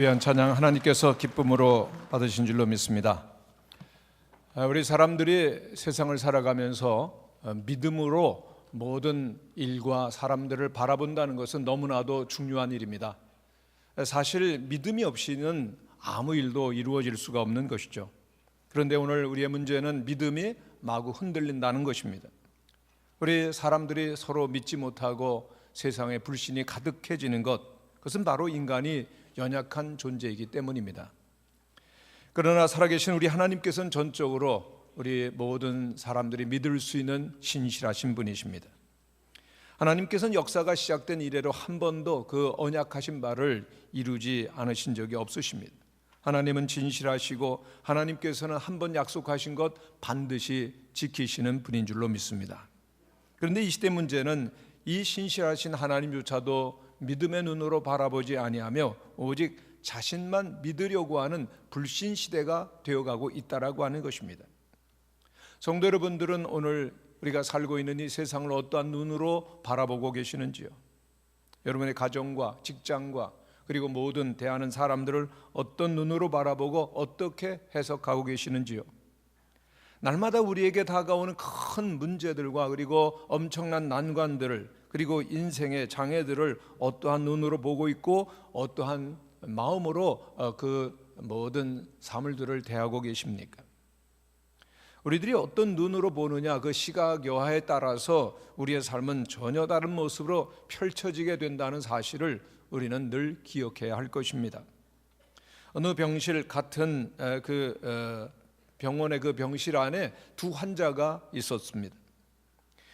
귀한 찬양 하나님께서 기쁨으로 받으신 줄로 믿습니다. 우리 사람들이 세상을 살아가면서 믿음으로 모든 일과 사람들을 바라본다는 것은 너무나도 중요한 일입니다. 사실 믿음이 없이는 아무 일도 이루어질 수가 없는 것이죠. 그런데 오늘 우리의 문제는 믿음이 마구 흔들린다는 것입니다. 우리 사람들이 서로 믿지 못하고 세상에 불신이 가득해지는 것, 그것은 바로 인간이 연약한 존재이기 때문입니다. 그러나 살아계신 우리 하나님께서는 전적으로 우리 모든 사람들이 믿을 수 있는 신실하신 분이십니다. 하나님께서는 역사가 시작된 이래로 한 번도 그 언약하신 바를 이루지 않으신 적이 없으십니다. 하나님은 진실하시고 하나님께서는 한 번 약속하신 것 반드시 지키시는 분인 줄로 믿습니다. 그런데 이 시대 문제는 이 신실하신 하나님조차도 믿음의 눈으로 바라보지 아니하며 오직 자신만 믿으려고 하는 불신 시대가 되어가고 있다라고 하는 것입니다. 성도 여러분들은 오늘 우리가 살고 있는 이 세상을 어떠한 눈으로 바라보고 계시는지요? 여러분의 가정과 직장과 그리고 모든 대하는 사람들을 어떤 눈으로 바라보고 어떻게 해석하고 계시는지요? 날마다 우리에게 다가오는 큰 문제들과 그리고 엄청난 난관들을 그리고 인생의 장애들을 어떠한 눈으로 보고 있고 어떠한 마음으로 그 모든 사물들을 대하고 계십니까? 우리들이 어떤 눈으로 보느냐, 그 시각 여하에 따라서 우리의 삶은 전혀 다른 모습으로 펼쳐지게 된다는 사실을 우리는 늘 기억해야 할 것입니다. 어느 병실 같은 병원의 그 병실 안에 두 환자가 있었습니다.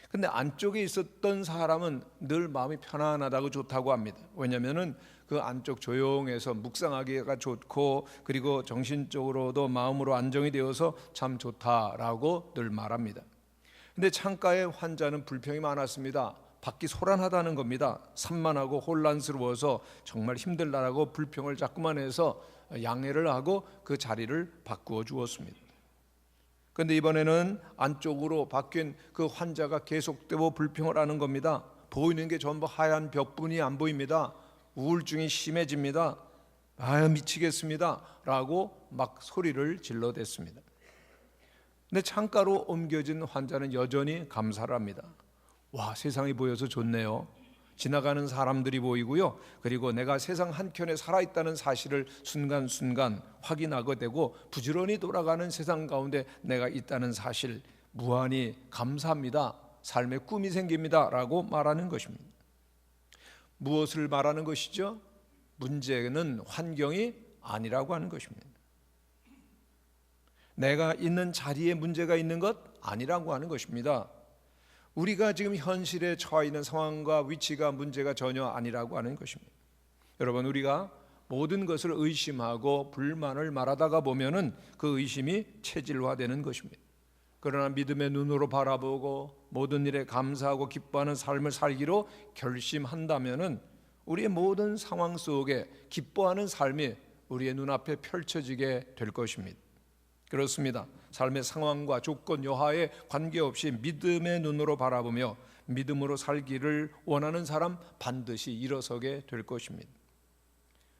근데 안쪽에 있었던 사람은 늘 마음이 편안하다고 좋다고 합니다. 왜냐하면 그 안쪽 조용해서 묵상하기가 좋고 그리고 정신적으로도 마음으로 안정이 되어서 참 좋다라고 늘 말합니다. 근데 창가의 환자는 불평이 많았습니다. 밖이 소란하다는 겁니다. 산만하고 혼란스러워서 정말 힘들다라고 불평을 자꾸만 해서 양해를 하고 그 자리를 바꾸어 주었습니다. 그런데 이번에는 안쪽으로 바뀐 그 환자가 계속되고 불평을 하는 겁니다. 보이는 게 전부 하얀 벽뿐이 안 보입니다. 우울증이 심해집니다. 미치겠습니다 라고 막 소리를 질러댔습니다. 근데 창가로 옮겨진 환자는 여전히 감사를 합니다. 와, 세상이 보여서 좋네요. 지나가는 사람들이 보이고요. 그리고 내가 세상 한켠에 살아있다는 사실을 순간순간 확인하게 되고 부지런히 돌아가는 세상 가운데 내가 있다는 사실 무한히 감사합니다. 삶의 꿈이 생깁니다 라고 말하는 것입니다. 무엇을 말하는 것이죠? 문제는 환경이 아니라고 하는 것입니다. 내가 있는 자리에 문제가 있는 것 아니라고 하는 것입니다. 우리가 지금 현실에 처해 있는 상황과 위치가 문제가 전혀 아니라고 하는 것입니다. 여러분, 우리가 모든 것을 의심하고 불만을 말하다가 보면은 그 의심이 체질화되는 것입니다. 그러나 믿음의 눈으로 바라보고 모든 일에 감사하고 기뻐하는 삶을 살기로 결심한다면은 우리의 모든 상황 속에 기뻐하는 삶이 우리의 눈앞에 펼쳐지게 될 것입니다. 그렇습니다. 삶의 상황과 조건 여하에 관계없이 믿음의 눈으로 바라보며 믿음으로 살기를 원하는 사람 반드시 일어서게 될 것입니다.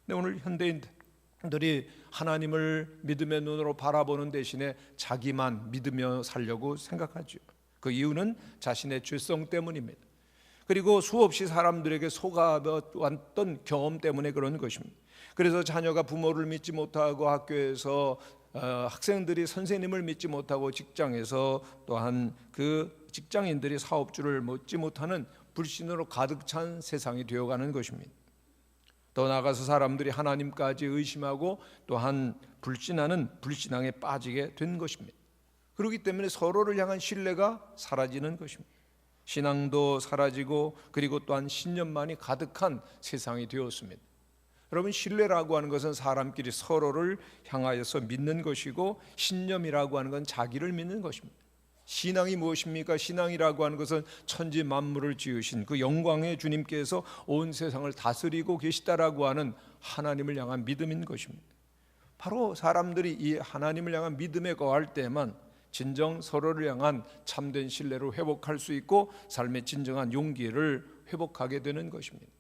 근데 오늘 현대인들이 하나님을 믿음의 눈으로 바라보는 대신에 자기만 믿으며 살려고 생각하죠. 그 이유는 자신의 죄성 때문입니다. 그리고 수없이 사람들에게 속아왔던 경험 때문에 그런 것입니다. 그래서 자녀가 부모를 믿지 못하고 학교에서 학생들이 선생님을 믿지 못하고 직장에서 또한 그 직장인들이 사업주를 믿지 못하는 불신으로 가득 찬 세상이 되어가는 것입니다. 더 나아가서 사람들이 하나님까지 의심하고 또한 불신하는 불신앙에 빠지게 된 것입니다. 그렇기 때문에 서로를 향한 신뢰가 사라지는 것입니다. 신앙도 사라지고 그리고 또한 신념만이 가득한 세상이 되었습니다. 여러분, 신뢰라고 하는 것은 사람끼리 서로를 향하여서 믿는 것이고 신념이라고 하는 건 자기를 믿는 것입니다. 신앙이 무엇입니까? 신앙이라고 하는 것은 천지 만물을 지으신 그 영광의 주님께서 온 세상을 다스리고 계시다라고 하는 하나님을 향한 믿음인 것입니다. 바로 사람들이 이 하나님을 향한 믿음에 거할 때만 진정 서로를 향한 참된 신뢰를 회복할 수 있고 삶의 진정한 용기를 회복하게 되는 것입니다.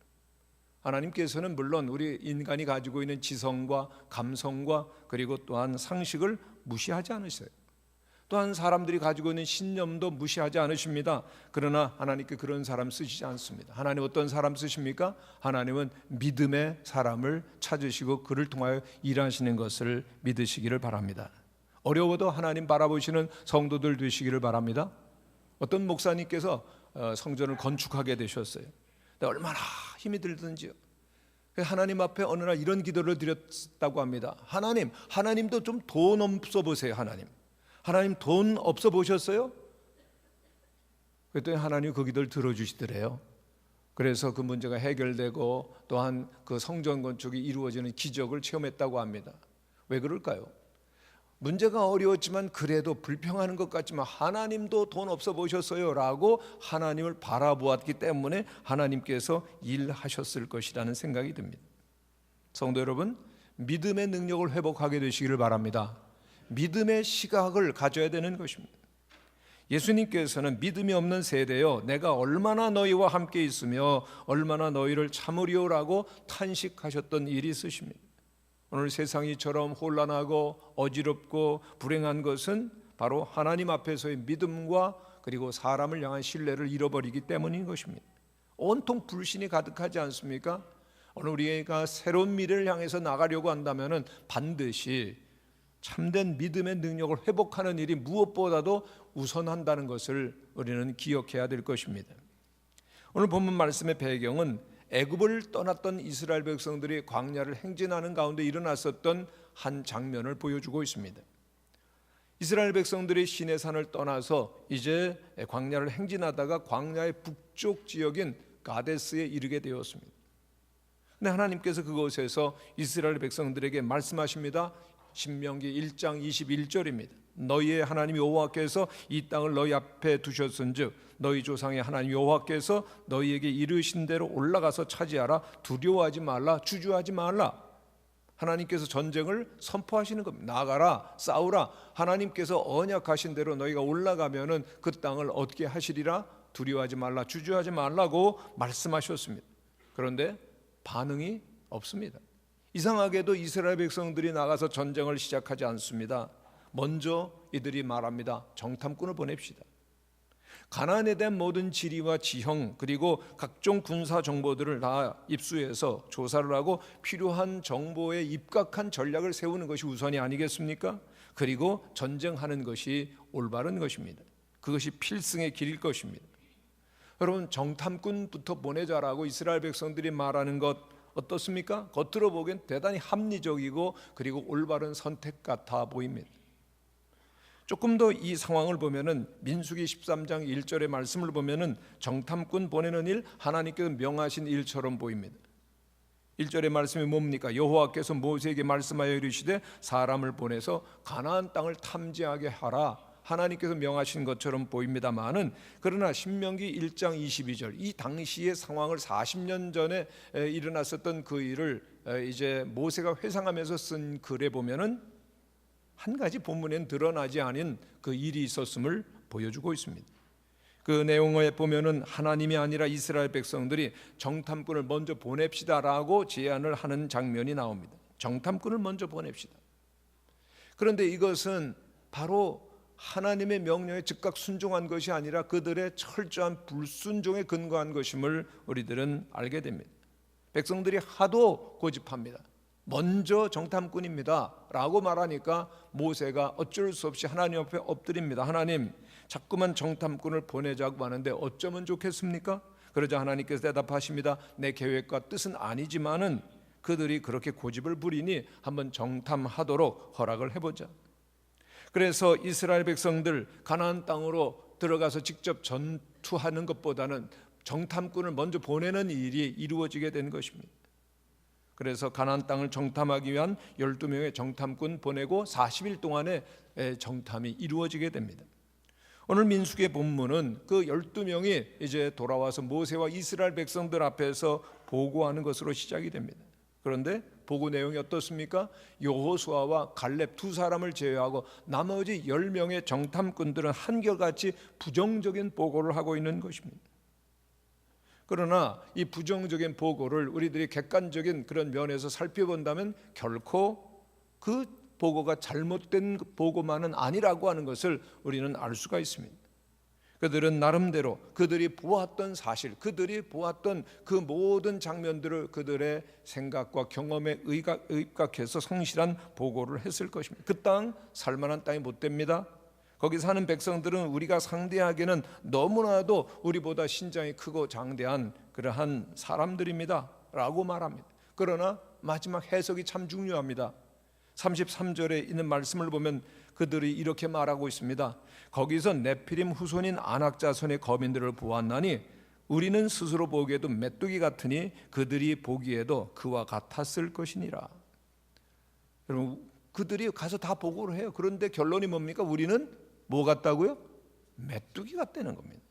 하나님께서는 물론 우리 인간이 가지고 있는 지성과 감성과 그리고 또한 상식을 무시하지 않으세요. 또한 사람들이 가지고 있는 신념도 무시하지 않으십니다. 그러나 하나님께 그런 사람 쓰시지 않습니다. 하나님 어떤 사람 쓰십니까? 하나님은 믿음의 사람을 찾으시고 그를 통하여 일하시는 것을 믿으시기를 바랍니다. 어려워도 하나님 바라보시는 성도들 되시기를 바랍니다. 어떤 목사님께서 성전을 건축하게 되셨어요. 얼마나 힘이 들든지요. 하나님 앞에 어느 날 이런 기도를 드렸다고 합니다. 하나님도 좀 돈 없어 보세요. 하나님 돈 없어 보셨어요? 그랬더니 하나님이 그 기도를 들어주시더래요. 그래서 그 문제가 해결되고 또한 그 성전 건축이 이루어지는 기적을 체험했다고 합니다. 왜 그럴까요? 문제가 어려웠지만 그래도 불평하는 것 같지만 하나님도 돈 없어 보셨어요 라고 하나님을 바라보았기 때문에 하나님께서 일하셨을 것이라는 생각이 듭니다. 성도 여러분, 믿음의 능력을 회복하게 되시기를 바랍니다. 믿음의 시각을 가져야 되는 것입니다. 예수님께서는 믿음이 없는 세대여 내가 얼마나 너희와 함께 있으며 얼마나 너희를 참으리오라고 탄식하셨던 일이 있으십니다. 오늘 세상이 이처럼 혼란하고 어지럽고 불행한 것은 바로 하나님 앞에서의 믿음과 그리고 사람을 향한 신뢰를 잃어버리기 때문인 것입니다. 온통 불신이 가득하지 않습니까? 오늘 우리가 새로운 미래를 향해서 나가려고 한다면 반드시 참된 믿음의 능력을 회복하는 일이 무엇보다도 우선한다는 것을 우리는 기억해야 될 것입니다. 오늘 본문 말씀의 배경은 애굽을 떠났던 이스라엘 백성들이 광야를 행진하는 가운데 일어났었던 한 장면을 보여주고 있습니다. 이스라엘 백성들이 시내산을 떠나서 이제 광야를 행진하다가 광야의 북쪽 지역인 가데스에 이르게 되었습니다. 근데 하나님께서 그곳에서 이스라엘 백성들에게 말씀하십니다. 신명기 1장 21절입니다. 너희의 하나님 여호와께서 이 땅을 너희 앞에 두셨은즉 너희 조상의 하나님 여호와께서 너희에게 이르신 대로 올라가서 차지하라. 두려워하지 말라. 주저하지 말라. 하나님께서 전쟁을 선포하시는 겁니다. 나가라, 싸우라. 하나님께서 언약하신 대로 너희가 올라가면은 그 땅을 얻게 하시리라. 두려워하지 말라, 주저하지 말라고 말씀하셨습니다. 그런데 반응이 없습니다. 이상하게도 이스라엘 백성들이 나가서 전쟁을 시작하지 않습니다. 먼저 이들이 말합니다. 정탐꾼을 보냅시다. 가나안에 대한 모든 지리와 지형 그리고 각종 군사 정보들을 다 입수해서 조사를 하고 필요한 정보에 입각한 전략을 세우는 것이 우선이 아니겠습니까? 그리고 전쟁하는 것이 올바른 것입니다. 그것이 필승의 길일 것입니다. 여러분, 정탐꾼부터 보내자라고 이스라엘 백성들이 말하는 것 어떻습니까? 겉으로 보기엔 대단히 합리적이고 그리고 올바른 선택 같아 보입니다. 조금 더 이 상황을 보면은 민수기 13장 1절의 말씀을 보면은 정탐꾼 보내는 일 하나님께서 명하신 일처럼 보입니다. 1절의 말씀이 뭡니까? 여호와께서 모세에게 말씀하여 이르시되 사람을 보내서 가나안 땅을 탐지하게 하라. 하나님께서 명하신 것처럼 보입니다만은 그러나 신명기 1장 22절 이 당시의 상황을 40년 전에 일어났었던 그 일을 이제 모세가 회상하면서 쓴 글에 보면은 한 가지 본문엔 드러나지 않은 그 일이 있었음을 보여주고 있습니다. 그 내용에 보면은 하나님이 아니라 이스라엘 백성들이 정탐꾼을 먼저 보냅시다라고 제안을 하는 장면이 나옵니다. 정탐꾼을 먼저 보냅시다. 그런데 이것은 바로 하나님의 명령에 즉각 순종한 것이 아니라 그들의 철저한 불순종에 근거한 것임을 우리들은 알게 됩니다. 백성들이 하도 고집합니다. 먼저 정탐꾼입니다 라고 말하니까 모세가 어쩔 수 없이 하나님 앞에 엎드립니다. 하나님, 자꾸만 정탐꾼을 보내자고 하는데 어쩌면 좋겠습니까? 그러자 하나님께서 대답하십니다. 내 계획과 뜻은 아니지만은 그들이 그렇게 고집을 부리니 한번 정탐하도록 허락을 해보자. 그래서 이스라엘 백성들 가나안 땅으로 들어가서 직접 전투하는 것보다는 정탐꾼을 먼저 보내는 일이 이루어지게 된 것입니다. 그래서 가나안 땅을 정탐하기 위한 12명의 정탐꾼 보내고 40일 동안의 정탐이 이루어지게 됩니다. 오늘 민수기의 본문은 그 12명이 이제 돌아와서 모세와 이스라엘 백성들 앞에서 보고하는 것으로 시작이 됩니다. 그런데 보고 내용이 어떻습니까? 여호수아와 갈렙 두 사람을 제외하고 나머지 10명의 정탐꾼들은 한결같이 부정적인 보고를 하고 있는 것입니다. 그러나 이 부정적인 보고를 우리들이 객관적인 그런 면에서 살펴본다면 결코 그 보고가 잘못된 보고만은 아니라고 하는 것을 우리는 알 수가 있습니다. 그들은 나름대로 그들이 보았던 사실, 그들이 보았던 그 모든 장면들을 그들의 생각과 경험에 입각해서 성실한 보고를 했을 것입니다. 그 땅 살만한 땅이 못 됩니다. 거기 사는 백성들은 우리가 상대하기에는 너무나도 우리보다 신장이 크고 장대한 그러한 사람들입니다 라고 말합니다. 그러나 마지막 해석이 참 중요합니다. 33절에 있는 말씀을 보면 그들이 이렇게 말하고 있습니다. 거기서 네피림 후손인 아낙 자손의 거민들을 보았나니 우리는 스스로 보기에도 메뚜기 같으니 그들이 보기에도 그와 같았을 것이니라. 여러분, 그들이 가서 다 보고를 해요. 그런데 결론이 뭡니까? 우리는 뭐 같다고요? 메뚜기 같다는 겁니다.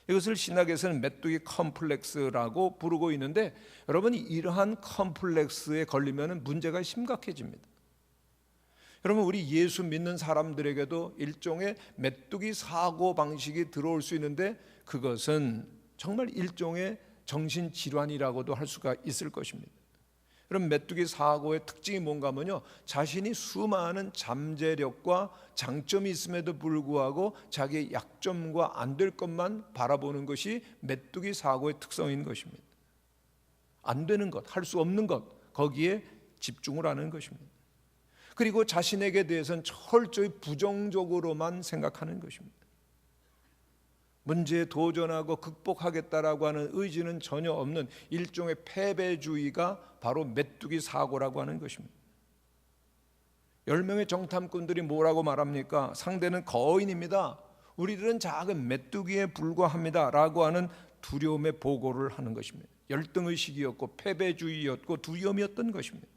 이것을 신학에서는 메뚜기 컴플렉스라고 부르고 있는데, 여러분, 이러한 컴플렉스에 걸리면 문제가 심각해집니다. 여러분, 우리 예수 믿는 사람들에게도 일종의 메뚜기 사고 방식이 들어올 수 있는데, 그것은 정말 일종의 정신질환이라고도 할 수가 있을 것입니다. 그럼 메뚜기 사고의 특징이 뭔가 하면요, 자신이 수많은 잠재력과 장점이 있음에도 불구하고 자기의 약점과 안 될 것만 바라보는 것이 메뚜기 사고의 특성인 것입니다. 안 되는 것, 할 수 없는 것, 거기에 집중을 하는 것입니다. 그리고 자신에게 대해서는 철저히 부정적으로만 생각하는 것입니다. 문제에 도전하고 극복하겠다라고 하는 의지는 전혀 없는 일종의 패배주의가 바로 메뚜기 사고라고 하는 것입니다. 10명의 정탐꾼들이 뭐라고 말합니까? 상대는 거인입니다. 우리들은 작은 메뚜기에 불과합니다 라고 하는 두려움의 보고를 하는 것입니다. 열등의식이었고 패배주의였고 두려움이었던 것입니다.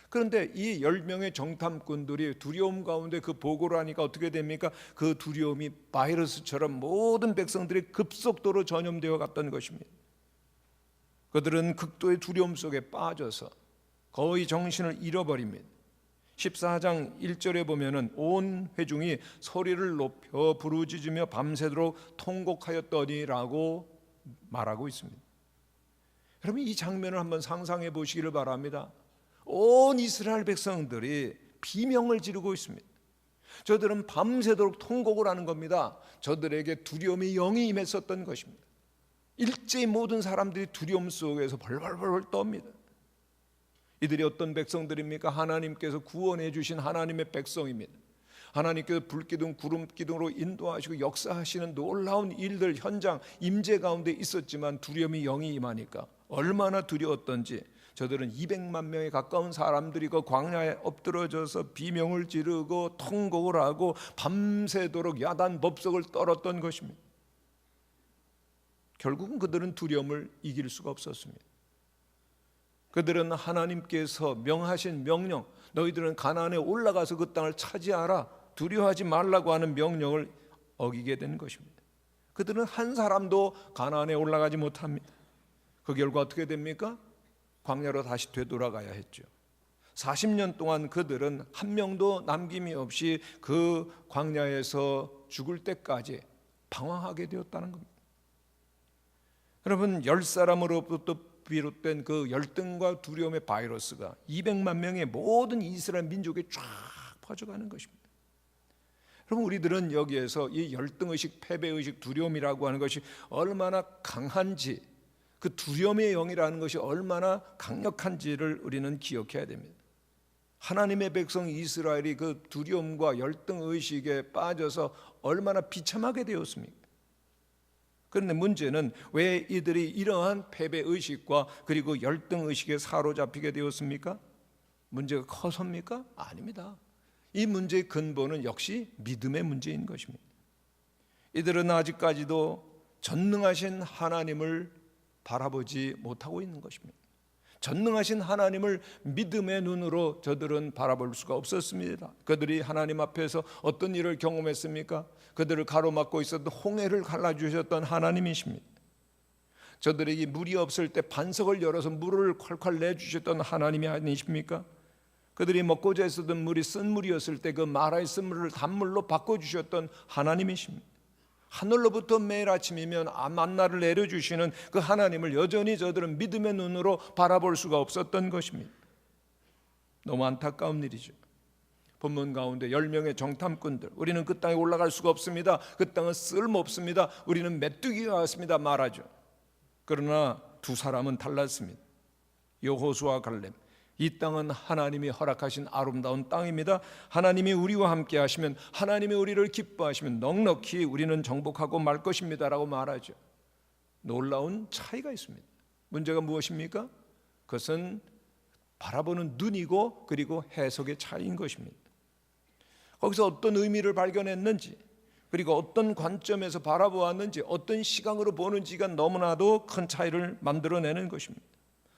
그런데 이 10명의 정탐꾼들이 두려움 가운데 그 보고를 하니까 어떻게 됩니까? 그 두려움이 바이러스처럼 모든 백성들이 급속도로 전염되어 갔던 것입니다. 그들은 극도의 두려움 속에 빠져서 거의 정신을 잃어버립니다. 14장 1절에 보면은 온 회중이 소리를 높여 부르짖으며 밤새도록 통곡하였더니라고 말하고 있습니다. 여러분, 이 장면을 한번 상상해 보시기를 바랍니다. 온 이스라엘 백성들이 비명을 지르고 있습니다. 저들은 밤새도록 통곡을 하는 겁니다. 저들에게 두려움이 영이 임했었던 것입니다. 일제히 모든 사람들이 두려움 속에서 벌벌벌 떱니다. 이들이 어떤 백성들입니까? 하나님께서 구원해 주신 하나님의 백성입니다. 하나님께서 불기둥 구름기둥으로 인도하시고 역사하시는 놀라운 일들 현장 임재 가운데 있었지만 두려움이 영이 임하니까 얼마나 두려웠던지 저들은 200만 명에 가까운 사람들이 그 광야에 엎드러져서 비명을 지르고 통곡을 하고 밤새도록 야단 법석을 떨었던 것입니다. 결국은 그들은 두려움을 이길 수가 없었습니다. 그들은 하나님께서 명하신 명령, 너희들은 가나안에 올라가서 그 땅을 차지하라, 두려워하지 말라고 하는 명령을 어기게 된 것입니다. 그들은 한 사람도 가나안에 올라가지 못합니다. 그 결과 어떻게 됩니까? 광야로 다시 되돌아가야 했죠. 40년 동안 그들은 한 명도 남김이 없이 그 광야에서 죽을 때까지 방황하게 되었다는 겁니다. 여러분, 10사람으로부터 비롯된 그 열등과 두려움의 바이러스가 200만 명의 모든 이스라엘 민족에 쫙 퍼져가는 것입니다. 여러분, 우리들은 여기에서 이 열등의식, 패배의식, 두려움이라고 하는 것이 얼마나 강한지, 그 두려움의 영이라는 것이 얼마나 강력한지를 우리는 기억해야 됩니다. 하나님의 백성 이스라엘이 그 두려움과 열등의식에 빠져서 얼마나 비참하게 되었습니까? 그런데 문제는 왜 이들이 이러한 패배의식과 그리고 열등의식에 사로잡히게 되었습니까? 문제가 커서입니까? 아닙니다. 이 문제의 근본은 역시 믿음의 문제인 것입니다. 이들은 아직까지도 전능하신 하나님을 바라보지 못하고 있는 것입니다. 전능하신 하나님을 믿음의 눈으로 저들은 바라볼 수가 없었습니다. 그들이 하나님 앞에서 어떤 일을 경험했습니까? 그들을 가로막고 있었던 홍해를 갈라주셨던 하나님이십니다. 저들에게 물이 없을 때 반석을 열어서 물을 콸콸 내주셨던 하나님이 아니십니까? 그들이 먹고자 했었던 물이 쓴물이었을 때 그 마라의 쓴물을 단물로 바꿔주셨던 하나님이십니다. 하늘로부터 매일 아침이면 만나를 내려주시는 그 하나님을 여전히 저들은 믿음의 눈으로 바라볼 수가 없었던 것입니다. 너무 안타까운 일이죠. 본문 가운데 10명의 정탐꾼들, 우리는 그 땅에 올라갈 수가 없습니다. 그 땅은 쓸모없습니다. 우리는 메뚜기가 왔습니다 말하죠. 그러나 두 사람은 달랐습니다. 여호수아 갈렙, 이 땅은 하나님이 허락하신 아름다운 땅입니다. 하나님이 우리와 함께 하시면, 하나님이 우리를 기뻐하시면 넉넉히 우리는 정복하고 말 것입니다 라고 말하죠. 놀라운 차이가 있습니다. 문제가 무엇입니까? 그것은 바라보는 눈이고 그리고 해석의 차이인 것입니다. 거기서 어떤 의미를 발견했는지, 그리고 어떤 관점에서 바라보았는지, 어떤 시각으로 보는지가 너무나도 큰 차이를 만들어내는 것입니다.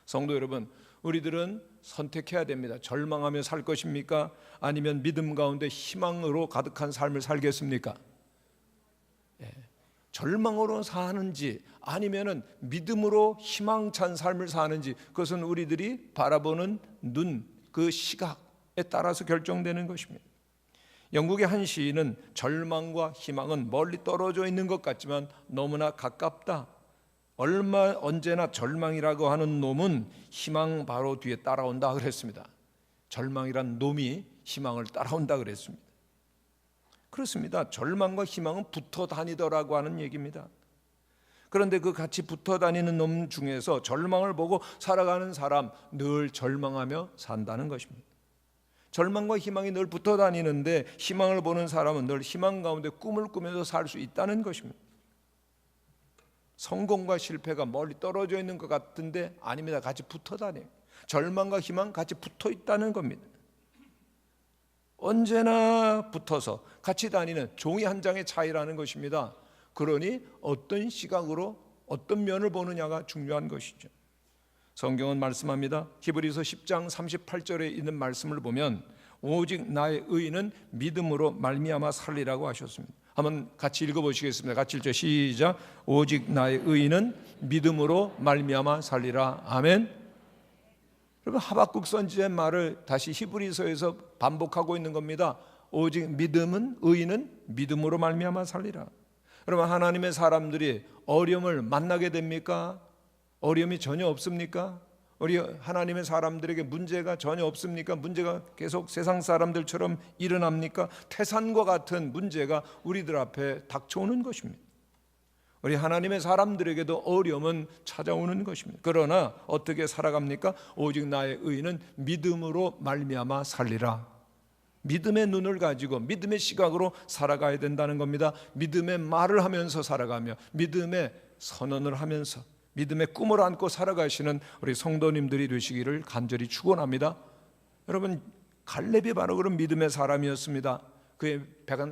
성도 여러분, 우리들은 선택해야 됩니다. 절망하며 살 것입니까? 아니면 믿음 가운데 희망으로 가득한 삶을 살겠습니까? 절망으로 사는지 아니면은 믿음으로 희망찬 삶을 사는지, 그것은 우리들이 바라보는 눈, 그 시각에 따라서 결정되는 것입니다. 영국의 한 시인은 절망과 희망은 멀리 떨어져 있는 것 같지만 너무나 가깝다. 언제나 절망이라고 하는 놈은 희망 바로 뒤에 따라온다 그랬습니다. 절망이란 놈이 희망을 따라온다 그랬습니다. 그렇습니다. 절망과 희망은 붙어 다니더라고 하는 얘기입니다. 그런데 그 같이 붙어 다니는 놈 중에서 절망을 보고 살아가는 사람, 늘 절망하며 산다는 것입니다. 절망과 희망이 늘 붙어 다니는데 희망을 보는 사람은 늘 희망 가운데 꿈을 꾸면서 살 수 있다는 것입니다. 성공과 실패가 멀리 떨어져 있는 것 같은데 아닙니다. 같이 붙어 다녀요. 절망과 희망 같이 붙어 있다는 겁니다. 언제나 붙어서 같이 다니는 종이 한 장의 차이라는 것입니다. 그러니 어떤 시각으로 어떤 면을 보느냐가 중요한 것이죠. 성경은 말씀합니다. 히브리서 10장 38절에 있는 말씀을 보면 오직 나의 의인은 믿음으로 말미암아 살리라고 하셨습니다. 한번 같이 읽어보시겠습니다. 같이 읽죠. 시작. 오직 나의 의인은 믿음으로 말미암아 살리라. 아멘. 그리고 하박국 선지자의 말을 다시 히브리서에서 반복하고 있는 겁니다. 오직 의인은 믿음으로 말미암아 살리라. 그러면 하나님의 사람들이 어려움을 만나게 됩니까? 어려움이 전혀 없습니까? 우리 하나님의 사람들에게 문제가 전혀 없습니까? 문제가 계속 세상 사람들처럼 일어납니까? 태산과 같은 문제가 우리들 앞에 닥쳐오는 것입니다. 우리 하나님의 사람들에게도 어려움은 찾아오는 것입니다. 그러나 어떻게 살아갑니까? 오직 나의 의인은 믿음으로 말미암아 살리라. 믿음의 눈을 가지고 믿음의 시각으로 살아가야 된다는 겁니다. 믿음의 말을 하면서 살아가며 믿음의 선언을 하면서 믿음의 꿈을 안고 살아가시는 우리 성도님들이 되시기를 간절히 축원합니다. 여러분, 갈렙이 바로 그런 믿음의 사람이었습니다. 그의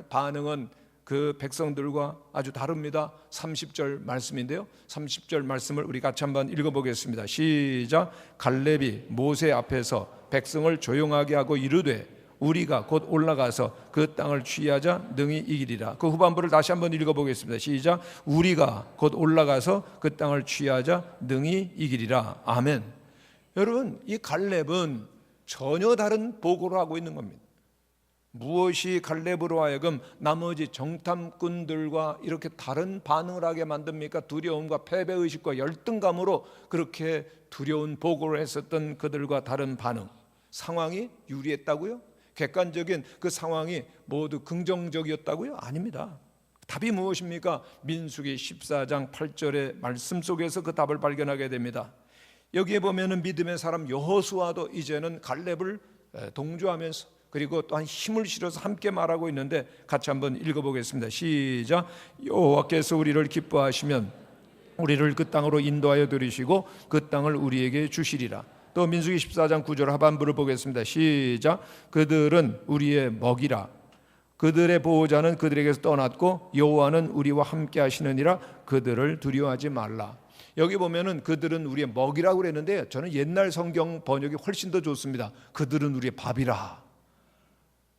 반응은 그 백성들과 아주 다릅니다. 30절 말씀인데요, 30절 말씀을 우리 같이 한번 읽어보겠습니다. 시작. 갈렙이 모세 앞에서 백성을 조용하게 하고 이르되 우리가 곧 올라가서 그 땅을 취하자 능히 이기리라. 그 후반부를 다시 한번 읽어보겠습니다. 시작. 우리가 곧 올라가서 그 땅을 취하자 능히 이기리라. 아멘. 여러분, 이 갈렙은 전혀 다른 보고를 하고 있는 겁니다. 무엇이 갈렙으로 하여금 나머지 정탐꾼들과 이렇게 다른 반응을 하게 만듭니까? 두려움과 패배의식과 열등감으로 그렇게 두려운 보고를 했었던 그들과 다른 반응. 상황이 유리했다고요? 객관적인 그 상황이 모두 긍정적이었다고요? 아닙니다. 답이 무엇입니까? 민수기 14장 8절의 말씀 속에서 그 답을 발견하게 됩니다. 여기에 보면은 믿음의 사람 여호수아도 이제는 갈렙을 동조하면서 그리고 또한 힘을 실어서 함께 말하고 있는데 같이 한번 읽어보겠습니다. 시작. 여호와께서 우리를 기뻐하시면 우리를 그 땅으로 인도하여 들이시고 그 땅을 우리에게 주시리라. 또 민수기 14장 9절 하반부를 보겠습니다. 시작. 그들은 우리의 먹이라. 그들의 보호자는 그들에게서 떠났고 여호와는 우리와 함께 하시느니라. 그들을 두려워하지 말라. 여기 보면은 그들은 우리의 먹이라고 그랬는데 저는 옛날 성경 번역이 훨씬 더 좋습니다. 그들은 우리의 밥이라.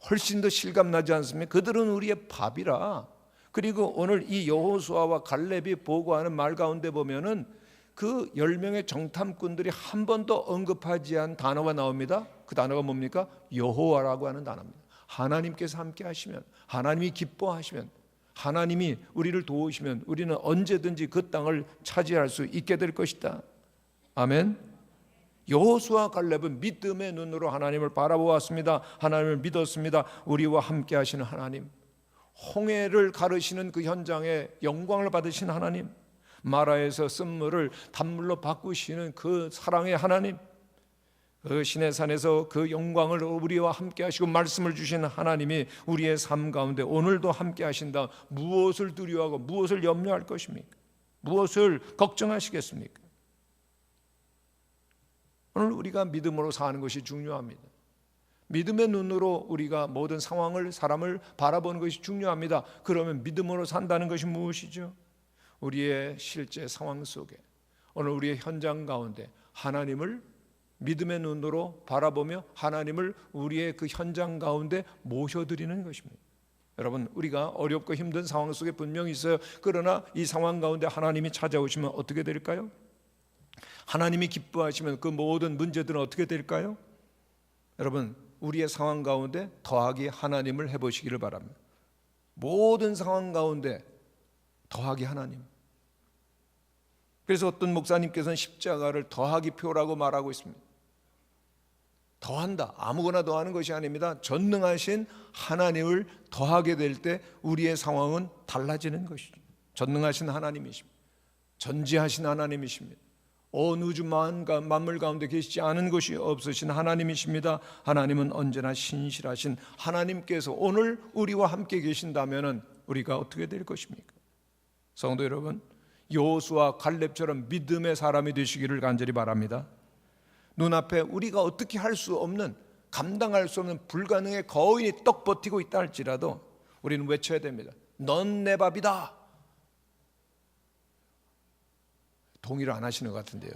훨씬 더 실감나지 않습니까? 그들은 우리의 밥이라. 그리고 오늘 이 여호수아와 갈렙이 보고하는 말 가운데 보면은 그 10명의 정탐꾼들이 한 번도 언급하지 않은 단어가 나옵니다. 그 단어가 뭡니까? 여호와라고 하는 단어입니다. 하나님께서 함께 하시면, 하나님이 기뻐하시면, 하나님이 우리를 도우시면 우리는 언제든지 그 땅을 차지할 수 있게 될 것이다. 아멘. 여호수아 갈렙은 믿음의 눈으로 하나님을 바라보았습니다. 하나님을 믿었습니다. 우리와 함께 하시는 하나님, 홍해를 가르시는 그 현장에 영광을 받으신 하나님, 마라에서 쓴물을 단물로 바꾸시는 그 사랑의 하나님, 그 시내산에서 그 영광을 우리와 함께 하시고 말씀을 주신 하나님이 우리의 삶 가운데 오늘도 함께 하신다. 무엇을 두려워하고 무엇을 염려할 것입니까? 무엇을 걱정하시겠습니까? 오늘 우리가 믿음으로 사는 것이 중요합니다. 믿음의 눈으로 우리가 모든 상황을, 사람을 바라보는 것이 중요합니다. 그러면 믿음으로 산다는 것이 무엇이죠? 우리의 실제 상황 속에, 오늘 우리의 현장 가운데 하나님을 믿음의 눈으로 바라보며 하나님을 우리의 그 현장 가운데 모셔드리는 것입니다. 여러분, 우리가 어렵고 힘든 상황 속에 분명히 있어요. 그러나 이 상황 가운데 하나님이 찾아오시면 어떻게 될까요? 하나님이 기뻐하시면 그 모든 문제들은 어떻게 될까요? 여러분, 우리의 상황 가운데 더하기 하나님을 해보시기를 바랍니다. 모든 상황 가운데 더하기 하나님. 그래서 어떤 목사님께서는 십자가를 더하기 표라고 말하고 있습니다. 더한다, 아무거나 더하는 것이 아닙니다. 전능하신 하나님을 더하게 될 때 우리의 상황은 달라지는 것이죠. 전능하신 하나님이십니다. 전지하신 하나님이십니다. 온 우주 만물 가운데 계시지 않은 것이 없으신 하나님이십니다. 하나님은 언제나 신실하신 하나님께서 오늘 우리와 함께 계신다면 우리가 어떻게 될 것입니까? 성도 여러분, 여호수아 갈렙처럼 믿음의 사람이 되시기를 간절히 바랍니다. 눈앞에 우리가 어떻게 할 수 없는, 감당할 수 없는 불가능의 거인이 떡 버티고 있다 할지라도 우리는 외쳐야 됩니다. 넌 내 밥이다. 동의를 안 하시는 것 같은데요.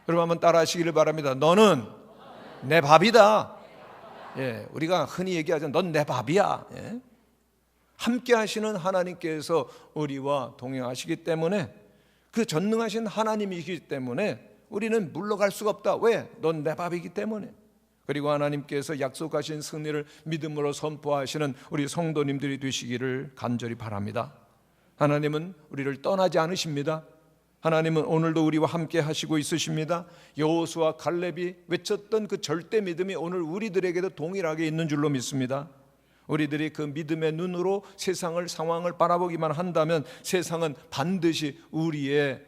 여러분 한번 따라 하시기를 바랍니다. 너는 내 밥이다. 예, 우리가 흔히 얘기하죠. 넌 내 밥이야. 예. 함께 하시는 하나님께서 우리와 동행하시기 때문에, 그 전능하신 하나님이시기 때문에 우리는 물러갈 수가 없다. 왜? 넌 내 밥이기 때문에. 그리고 하나님께서 약속하신 승리를 믿음으로 선포하시는 우리 성도님들이 되시기를 간절히 바랍니다. 하나님은 우리를 떠나지 않으십니다. 하나님은 오늘도 우리와 함께 하시고 있으십니다. 여호수아 갈렙이 외쳤던 그 절대 믿음이 오늘 우리들에게도 동일하게 있는 줄로 믿습니다. 우리들이 그 믿음의 눈으로 세상을, 상황을 바라보기만 한다면 세상은 반드시 우리의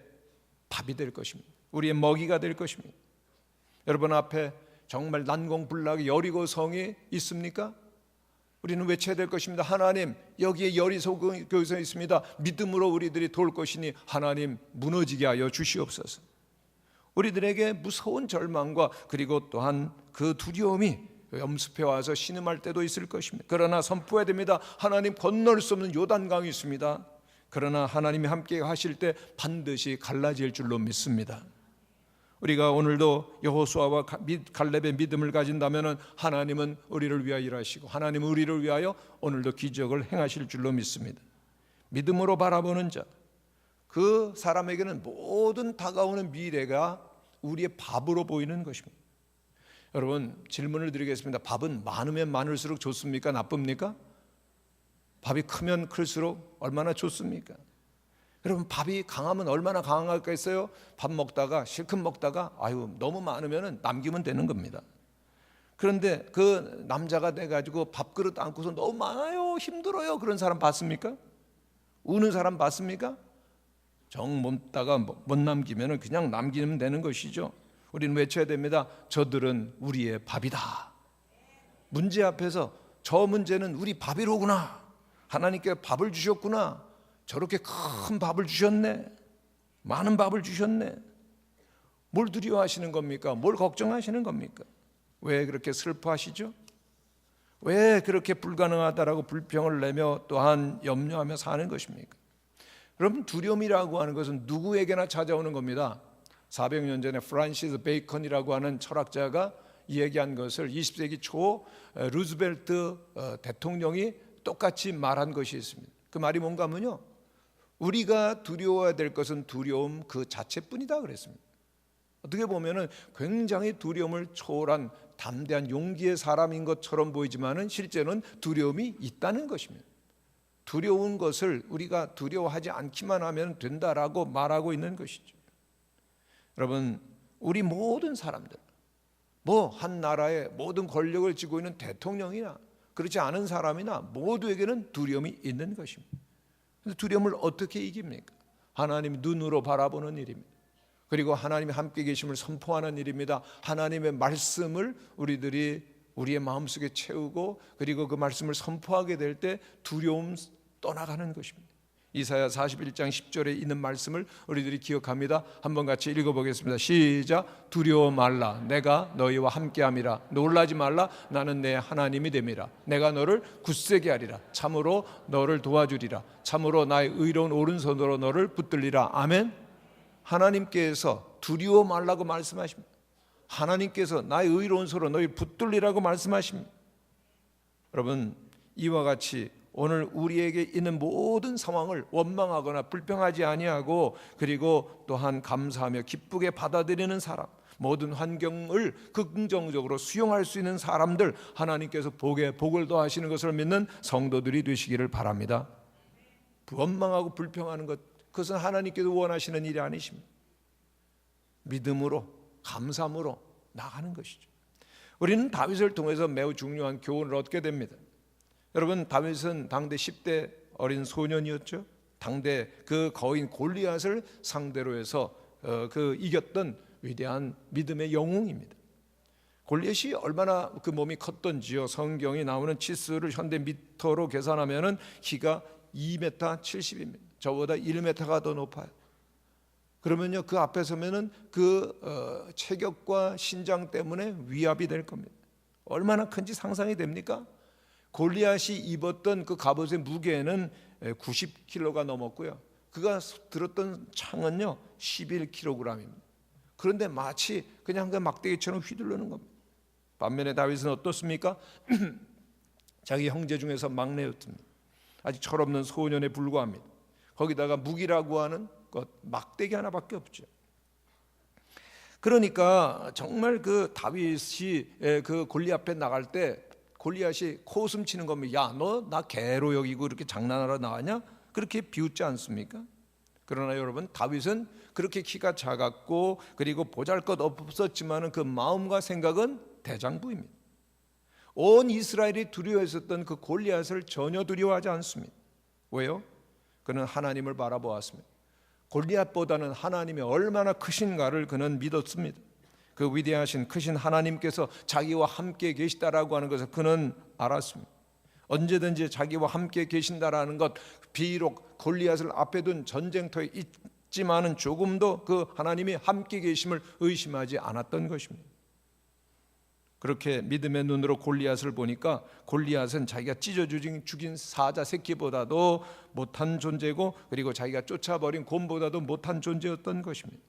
밥이 될 것입니다. 우리의 먹이가 될 것입니다. 여러분 앞에 정말 난공불락의 여리고성이 있습니까? 우리는 외쳐야 될 것입니다. 하나님, 여기에 여리고성이 있습니다. 믿음으로 우리들이 돌 것이니 하나님 무너지게 하여 주시옵소서. 우리들에게 무서운 절망과 그리고 또한 그 두려움이 염습해 와서 신음할 때도 있을 것입니다. 그러나 선포해야 됩니다. 하나님, 건널 수 없는 요단강이 있습니다. 그러나 하나님이 함께 하실 때 반드시 갈라질 줄로 믿습니다. 우리가 오늘도 여호수아와 갈렙의 믿음을 가진다면 하나님은 우리를 위하여 일하시고 하나님은 우리를 위하여 오늘도 기적을 행하실 줄로 믿습니다. 믿음으로 바라보는 자, 그 사람에게는 모든 다가오는 미래가 우리의 밥으로 보이는 것입니다. 여러분, 질문을 드리겠습니다. 밥은 많으면 많을수록 좋습니까? 나쁩니까? 밥이 크면 클수록 얼마나 좋습니까? 여러분, 밥이 강하면 얼마나 강하겠어요? 밥 먹다가 실컷 먹다가 아유 너무 많으면 남기면 되는 겁니다. 그런데 그 남자가 돼가지고 밥그릇 안고서 너무 많아요, 힘들어요, 그런 사람 봤습니까? 우는 사람 봤습니까? 정 먹다가 못 남기면 그냥 남기면 되는 것이죠. 우리는 외쳐야 됩니다. 저들은 우리의 밥이다. 문제 앞에서 저 문제는 우리 밥이로구나, 하나님께 밥을 주셨구나, 저렇게 큰 밥을 주셨네, 많은 밥을 주셨네. 뭘 두려워하시는 겁니까? 뭘 걱정하시는 겁니까? 왜 그렇게 슬퍼하시죠? 왜 그렇게 불가능하다라고 불평을 내며 또한 염려하며 사는 것입니까? 여러분, 두려움이라고 하는 것은 누구에게나 찾아오는 겁니다. 400년 전에 프란시스 베이컨이라고 하는 철학자가 얘기한 것을 20세기 초 루즈벨트 대통령이 똑같이 말한 것이 있습니다. 그 말이 뭔가 하면요, 우리가 두려워해야 될 것은 두려움 그 자체뿐이다 그랬습니다. 어떻게 보면은 굉장히 두려움을 초월한 담대한 용기의 사람인 것처럼 보이지만은 실제는 두려움이 있다는 것입니다. 두려운 것을 우리가 두려워하지 않기만 하면 된다라고 말하고 있는 것이죠. 여러분, 우리 모든 사람들, 뭐 한 나라의 모든 권력을 쥐고 있는 대통령이나 그렇지 않은 사람이나 모두에게는 두려움이 있는 것입니다. 두려움을 어떻게 이깁니까? 하나님 눈으로 바라보는 일입니다. 그리고 하나님이 함께 계심을 선포하는 일입니다. 하나님의 말씀을 우리의 마음속에 채우고 그리고 그 말씀을 선포하게 될 때 두려움 떠나가는 것입니다. 이사야 41장 10절에 있는 말씀을 우리들이 기억합니다. 한번 같이 읽어보겠습니다. 시작. 두려워 말라. 내가 너희와 함께함이라. 놀라지 말라. 나는 내 하나님이 됨이라. 내가 너를 굳세게 하리라. 참으로 너를 도와주리라. 참으로 나의 의로운 오른손으로 너를 붙들리라. 아멘. 하나님께서 두려워 말라고 말씀하십니다. 하나님께서 나의 의로운 손으로 너희 붙들리라고 말씀하십니다. 여러분, 이와 같이 오늘 우리에게 있는 모든 상황을 원망하거나 불평하지 아니하고 그리고 또한 감사하며 기쁘게 받아들이는 사람, 모든 환경을 긍정적으로 수용할 수 있는 사람들, 하나님께서 복을 더하시는 것을 믿는 성도들이 되시기를 바랍니다. 원망하고 불평하는 것, 그것은 하나님께서 원하시는 일이 아니십니다. 믿음으로, 감사함으로 나가는 것이죠. 우리는 다윗을 통해서 매우 중요한 교훈을 얻게 됩니다. 여러분, 다윗은 당대 10대 어린 소년이었죠. 당대 그 거인 골리앗을 상대로 해서 이겼던 위대한 믿음의 영웅입니다. 골리앗이 얼마나 그 몸이 컸던지요. 성경이 나오는 치수를 현대 미터로 계산하면은 키가 2m 70입니다. 저보다 1m가 더 높아요. 그러면요, 그 앞에 서면은 그 체격과 신장 때문에 위압이 될 겁니다. 얼마나 큰지 상상이 됩니까? 골리앗이 입었던 그 갑옷의 무게는 90kg가 넘었고요. 그가 들었던 창은요 11kg입니다. 그런데 마치 그냥 그 막대기처럼 휘두르는 겁니다. 반면에 다윗은 어떻습니까? 자기 형제 중에서 막내였습니다. 아직 철없는 소년에 불과합니다. 거기다가 무기라고 하는 것 막대기 하나밖에 없죠. 그러니까 정말 그 다윗이 그 골리앗 앞에 나갈 때 골리앗이 코웃음 치는 겁니다. 야, 너 나 개로 여기고 이렇게 장난하러 나왔냐? 그렇게 비웃지 않습니까? 그러나 여러분, 다윗은 그렇게 키가 작았고 그리고 보잘것 없었지만 그 마음과 생각은 대장부입니다. 온 이스라엘이 두려워했었던 그 골리앗을 전혀 두려워하지 않습니다. 왜요? 그는 하나님을 바라보았습니다. 골리앗보다는 하나님이 얼마나 크신가를 그는 믿었습니다. 그 위대하신 크신 하나님께서 자기와 함께 계시다라고 하는 것을 그는 알았습니다. 언제든지 자기와 함께 계신다라는 것, 비록 골리앗을 앞에 둔 전쟁터에 있지만은 조금도 그 하나님이 함께 계심을 의심하지 않았던 것입니다. 그렇게 믿음의 눈으로 골리앗을 보니까 골리앗은 자기가 찢어 죽인 사자 새끼보다도 못한 존재고 그리고 자기가 쫓아버린 곰보다도 못한 존재였던 것입니다.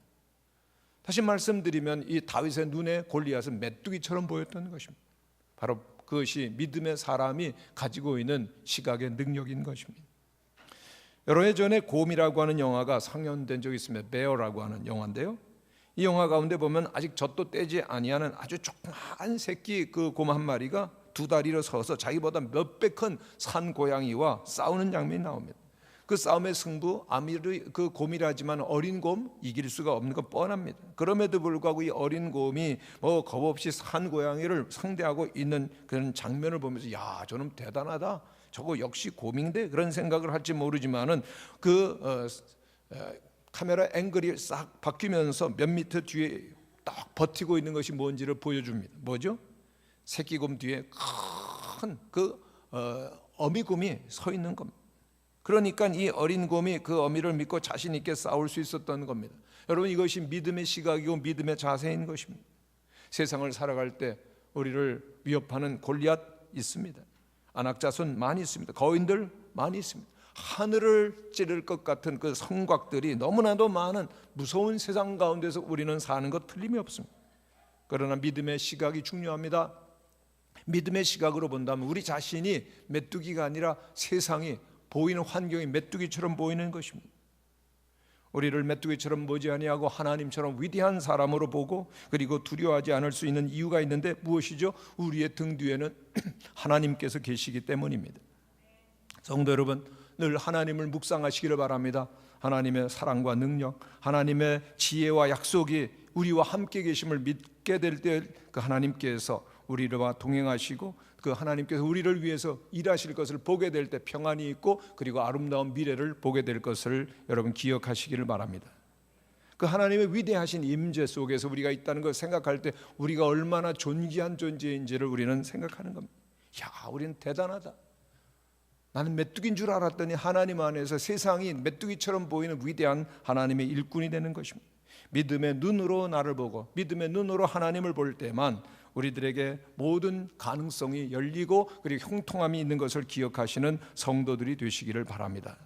다시 말씀드리면 이 다윗의 눈에 골리앗은 메뚜기처럼 보였던 것입니다. 바로 그것이 믿음의 사람이 가지고 있는 시각의 능력인 것입니다. 여러 해 전에 곰이라고 하는 영화가 상영된 적이 있습니다. 베어라고 하는 영화인데요. 이 영화 가운데 보면 아직 젖도 떼지 아니하는 아주 조그만 새끼 그 곰 한 마리가 두 다리로 서서 자기보다 몇 배 큰 산 고양이와 싸우는 장면이 나옵니다. 그 싸움의 승부, 아무리 그 곰이라지만 어린 곰 이길 수가 없는 건 뻔합니다. 그럼에도 불구하고 이 어린 곰이 뭐 겁없이 산 고양이를 상대하고 있는 그런 장면을 보면서 야, 저놈 대단하다. 저거 역시 곰인데 그런 생각을 할지 모르지만은 카메라 앵글이 싹 바뀌면서 몇 미터 뒤에 딱 버티고 있는 것이 뭔지를 보여줍니다. 뭐죠? 새끼곰 뒤에 큰 그 어미곰이 서 있는 겁니다. 그러니까 이 어린 곰이 그 어미를 믿고 자신 있게 싸울 수 있었던 겁니다. 여러분, 이것이 믿음의 시각이고 믿음의 자세인 것입니다. 세상을 살아갈 때 우리를 위협하는 골리앗 있습니다. 안악자손 많이 있습니다. 거인들 많이 있습니다. 하늘을 찌를 것 같은 그 성곽들이 너무나도 많은 무서운 세상 가운데서 우리는 사는 것 틀림이 없습니다. 그러나 믿음의 시각이 중요합니다. 믿음의 시각으로 본다면 우리 자신이 메뚜기가 아니라 세상이 보이는 환경이 메뚜기처럼 보이는 것입니다. 우리를 메뚜기처럼 보지 아니하고 하나님처럼 위대한 사람으로 보고 그리고 두려워하지 않을 수 있는 이유가 있는데 무엇이죠? 우리의 등 뒤에는 하나님께서 계시기 때문입니다. 성도 여러분, 늘 하나님을 묵상하시기를 바랍니다. 하나님의 사랑과 능력, 하나님의 지혜와 약속이 우리와 함께 계심을 믿게 될 때 그 하나님께서 우리와 동행하시고 그 하나님께서 우리를 위해서 일하실 것을 보게 될 때 평안이 있고 그리고 아름다운 미래를 보게 될 것을 여러분 기억하시기를 바랍니다. 그 하나님의 위대하신 임재 속에서 우리가 있다는 걸 생각할 때 우리가 얼마나 존귀한 존재인지를 우리는 생각하는 겁니다. 야, 우리는 대단하다. 나는 메뚜기인 줄 알았더니 하나님 안에서 세상이 메뚜기처럼 보이는 위대한 하나님의 일꾼이 되는 것입니다. 믿음의 눈으로 나를 보고 믿음의 눈으로 하나님을 볼 때만 우리들에게 모든 가능성이 열리고 그리고 형통함이 있는 것을 기억하시는 성도들이 되시기를 바랍니다.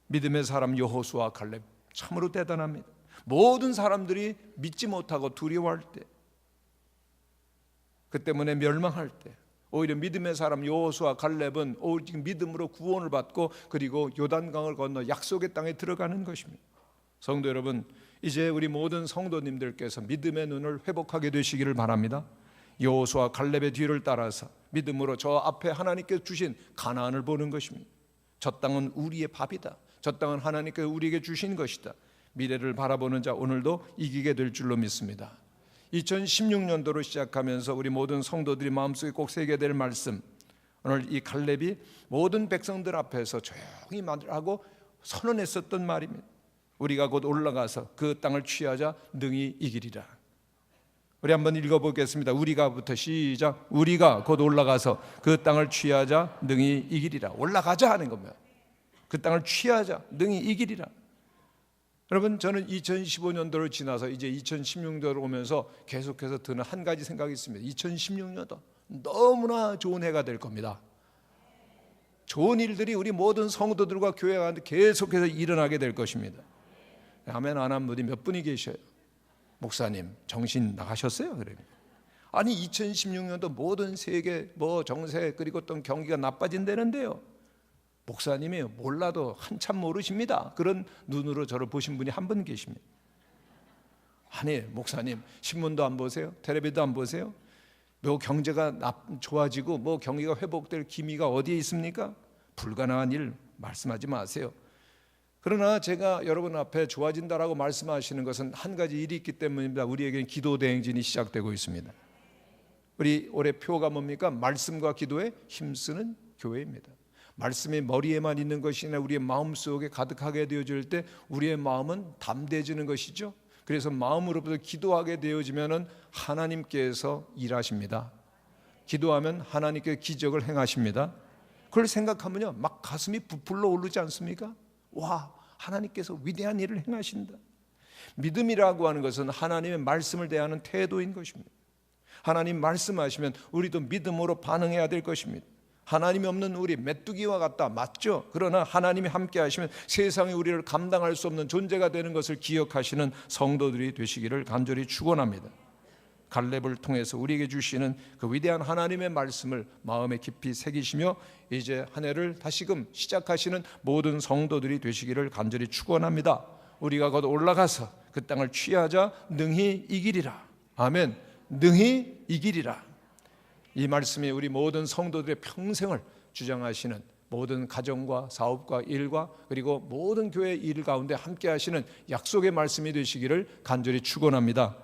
믿음의 사람 여호수아 갈렙 참으로 대단합니다. 모든 사람들이 믿지 못하고 두려워할 때, 그 때문에 멸망할 때 오히려 믿음의 사람 여호수아 갈렙은 오직 믿음으로 구원을 받고 그리고 요단강을 건너 약속의 땅에 들어가는 것입니다. 성도 여러분, 이제 우리 모든 성도님들께서 믿음의 눈을 회복하게 되시기를 바랍니다. 여호수아 갈렙의 뒤를 따라서 믿음으로 저 앞에 하나님께서 주신 가나안을 보는 것입니다. 저 땅은 우리의 밥이다. 저 땅은 하나님께서 우리에게 주신 것이다. 미래를 바라보는 자 오늘도 이기게 될 줄로 믿습니다. 2016년도로 시작하면서 우리 모든 성도들이 마음속에 꼭 새겨야 될 말씀, 오늘 이 갈렙이 모든 백성들 앞에서 조용히 말하고 선언했었던 말입니다. 우리가 곧 올라가서 그 땅을 취하자 능히 이기리라. 우리 한번 읽어보겠습니다. 우리가부터 시작. 우리가 곧 올라가서 그 땅을 취하자 능히 이기리라. 올라가자 하는 겁니다. 그 땅을 취하자 능히 이기리라. 여러분, 저는 2015년도를 지나서 이제 2016년도로 오면서 계속해서 드는 한 가지 생각이 있습니다. 2016년도 너무나 좋은 해가 될 겁니다. 좋은 일들이 우리 모든 성도들과 교회 가운데 계속해서 일어나게 될 것입니다. 아멘 안 한 분이 몇 분이 계셔요? 목사님 정신 나가셨어요? 그러면 아니 2016년도 모든 세계 정세 그리고 어떤 경기가 나빠진다는데요. 목사님이 몰라도 한참 모르십니다. 그런 눈으로 저를 보신 분이 한 분 계십니다. 아니 목사님 신문도 안 보세요? 텔레비도 안 보세요? 뭐 경제가 좋아지고 뭐 경기가 회복될 기미가 어디에 있습니까? 불가능한 일 말씀하지 마세요. 그러나 제가 여러분 앞에 좋아진다라고 말씀하시는 것은 한 가지 일이 있기 때문입니다. 우리에게는 기도 대행진이 시작되고 있습니다. 우리 올해 표가 뭡니까? 말씀과 기도에 힘쓰는 교회입니다. 말씀이 머리에만 있는 것이 아니라 우리의 마음속에 가득하게 되어질 때 우리의 마음은 담대해지는 것이죠. 그래서 마음으로부터 기도하게 되어지면 하나님께서 일하십니다. 기도하면 하나님께 기적을 행하십니다. 그걸 생각하면요 막 가슴이 부풀러 오르지 않습니까? 와, 하나님께서 위대한 일을 행하신다. 믿음이라고 하는 것은 하나님의 말씀을 대하는 태도인 것입니다. 하나님 말씀하시면 우리도 믿음으로 반응해야 될 것입니다. 하나님이 없는 우리 메뚜기와 같다, 맞죠? 그러나 하나님이 함께 하시면 세상에 우리를 감당할 수 없는 존재가 되는 것을 기억하시는 성도들이 되시기를 간절히 축원합니다. 갈렙을 통해서 우리에게 주시는 그 위대한 하나님의 말씀을 마음에 깊이 새기시며 이제 한 해를 다시금 시작하시는 모든 성도들이 되시기를 간절히 축원합니다. 우리가 곧 올라가서 그 땅을 취하자 능히 이기리라. 아멘. 능히 이기리라. 이 말씀이 우리 모든 성도들의 평생을 주장하시는 모든 가정과 사업과 일과 그리고 모든 교회 일 가운데 함께 하시는 약속의 말씀이 되시기를 간절히 축원합니다.